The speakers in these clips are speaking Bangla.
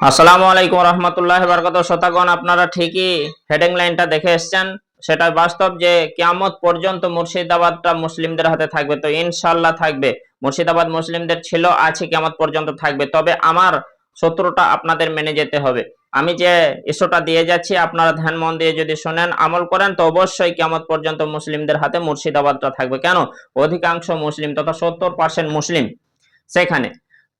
আসসালামু আলাইকুম রহমতুল্লাহি বারাকাতুহু। শতাগণ, আপনারা ঠিকই হেডিং লাইনটা দেখে এসেছেন। সেটা বাস্তব যে কিয়ামত পর্যন্ত মুর্শিদাবাদটা মুসলিমদের হাতে থাকবে। তো ইনশাআল্লাহ থাকবে। মুর্শিদাবাদ মুসলিমদের ছিল, আছে, কিয়ামত পর্যন্ত থাকবে। তবে আমার সূত্রটা আপনাদের মেনে যেতে হবে। আমি যে ইস্যুটা দিয়ে যাচ্ছি আপনারা ধ্যান মন দিয়ে যদি শোনেন, আমল করেন, তো অবশ্যই কিয়ামত পর্যন্ত মুসলিমদের হাতে মুর্শিদাবাদটা থাকবে। কেন? অধিকাংশ মুসলিম তথা 70% মুসলিম সেখানে।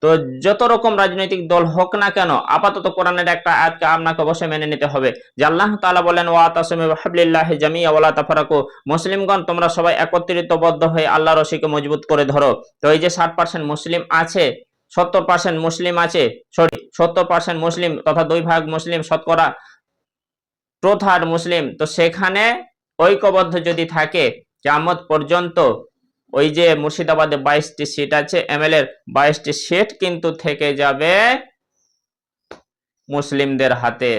তো যত রকম রাজনৈতিক দল হোক না কেন, আপাতত কোরআনের একটা আয়াতকে আপনাকে অবশ্যই মেনে নিতে হবে যে আল্লাহ তাআলা বলেন, ওয়াতাসিমু বিহাবলিল্লাহি জামিআ ওয়া লা তাফারাকু। মুসলিমগণ, তোমরা সবাই একত্রিতবদ্ধ হয়ে আল্লাহর রশিকে মজবুত করে ধরো। তো এই যে 60% মুসলিম আছে, 70% মুসলিম আছে, সরি 70% মুসলিম তথা 2 ভাগ মুসলিম, শতকরা 2/3 মুসলিম। তো সেখানে ঐক্যবদ্ধ যদি থাকে কিয়ামত পর্যন্ত, ওই যে মুর্শিদাবাদে 22টি সিট আছে এমএলএ এর, 22টি সিট কিন্তু থেকে যাবে মুসলিমদের হাতে।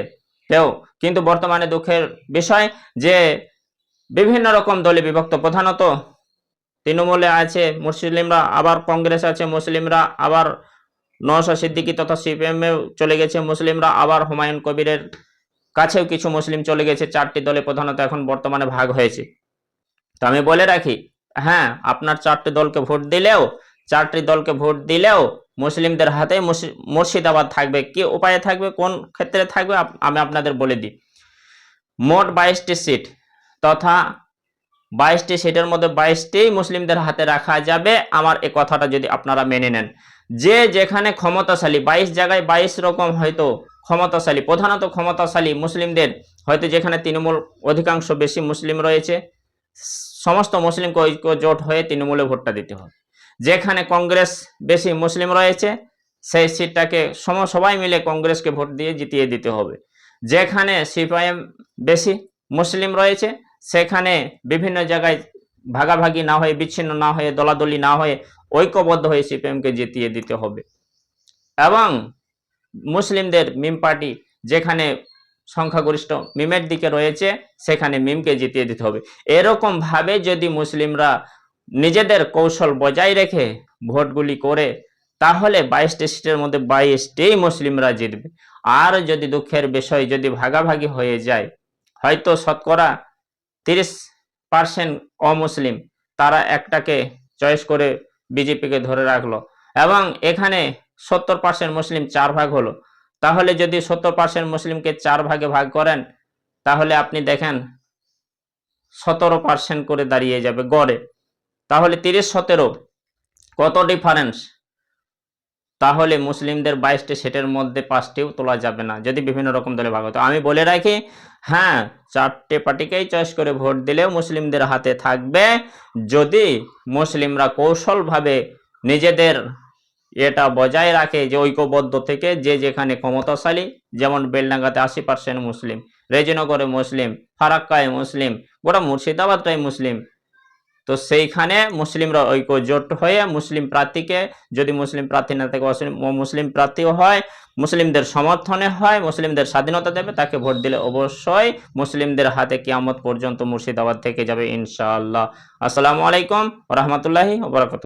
কেউ কিন্তু বর্তমানে দুঃখের বিষয় যে বিভিন্ন রকম দলে বিভক্ত, প্রধানত তৃণমূলে আছে মুসলিমরা, আবার কংগ্রেস আছে মুসলিমরা, আবার নওশাদ সিদ্দিকী তথা সিপিএম এ চলে গেছে মুসলিমরা, আবার হুমায়ুন কবিরের কাছেও কিছু মুসলিম চলে গেছে। 4টি দলে প্রধানত এখন বর্তমানে ভাগ হয়েছে। তো আমি বলে রাখি, হ্যাঁ, আপনার 4টি দলকে ভোট দিলেও মুসলিমদের হাতে মুর্শিদাবাদ থাকবে। কি উপায়ে থাকবে, কোন ক্ষেত্রে থাকবে, আমি আপনাদের বলে দিই। মোট 22টি সিট তথা 22টি সিটের মধ্যে 22টি মুসলিমদের হাতে রাখা যাবে। আমার এই কথাটা যদি আপনারা মেনে নেন, যে যেখানে ক্ষমতাশালী 22 জায়গায় 22 রকম হয়তো ক্ষমতাশালী, প্রধানত ক্ষমতাশালী মুসলিমদের, হয়তো যেখানে তৃণমূল অধিকাংশ বেশি মুসলিম রয়েছে, সমস্ত মুসলিমকে ঐক্য জোট হয়ে তৃণমূলে ভোটটা দিতে হবে। যেখানে কংগ্রেস বেশি মুসলিম রয়েছে, সেই সিটটাকে সবাই মিলে কংগ্রেসকে ভোট দিয়ে জিতিয়ে দিতে হবে। যেখানে সিপিআইএম বেশি মুসলিম রয়েছে, সেখানে বিভিন্ন জায়গায় ভাগাভাগি না হয়ে, বিচ্ছিন্ন না হয়ে, দলাদলি না হয়ে ঐক্যবদ্ধ হয়ে সিপিএমকে জিতিয়ে দিতে হবে। এবং মুসলিমদের মিম পার্টি যেখানে সংখ্যাগরিষ্ঠ মিমের দিকে রয়েছে, সেখানে মিমকে জিতিয়ে দিতে হবে। এরকম ভাবে যদি মুসলিমরা নিজেদের কৌশল বজায় রেখে ভোটগুলি করে, তাহলে 22টি সিটের মধ্যে 22টি মুসলিমরা জিতবে। আর যদি দুঃখের বিষয়, যদি ভাগাভাগি হয়ে যায়, হয়তো শতকরা 30% অমুসলিম, তারা একটাকে চয়েস করে বিজেপিকে ধরে রাখলো, এবং এখানে 70% মুসলিম 4 ভাগ হলো। তাহলে যদি 70% মুসলিমকে 4 ভাগে ভাগ করেন, তাহলে আপনি দেখেন 17% করে দাঁড়িয়ে যাবে গড়ে। তাহলে 30-17 কত ডিফারেন্স? তাহলে মুসলিমদের 22টি সিটের মধ্যে 5টিও তোলা যাবে না যদি বিভিন্ন রকম দলে ভাগ হতো। আমি বলে রাখি, হ্যাঁ, 4টে পার্টিকেই চয়েস করে ভোট দিলেও মুসলিমদের হাতে থাকবে, যদি মুসলিমরা কৌশলভাবে নিজেদের এটা বজায় রাখে যে ঐক্যবদ্ধ থেকে, যে যেখানে ক্ষমতাশালী, যেমন বেলডাঙ্গাতে 80% মুসলিম, রেজিনগরে মুসলিম, ফারাক্কায় মুসলিম, গোটা মুর্শিদাবাদটাই মুসলিম। তো সেইখানে মুসলিমরা ঐক্যজোট হয়ে মুসলিম প্রার্থীকে, যদি মুসলিম প্রার্থী না থাকে মুসলিম প্রার্থীও হয়, মুসলিমদের সমর্থনে হয়, মুসলিমদের স্বাধীনতা দেবে, তাকে ভোট দিলে অবশ্যই মুসলিমদের হাতে কিয়ামত পর্যন্ত মুর্শিদাবাদ থেকে যাবে ইনশাআল্লাহ। আসসালামু আলাইকুম ওয়া রাহমাতুল্লাহি ওয়া বারাকাতুহু।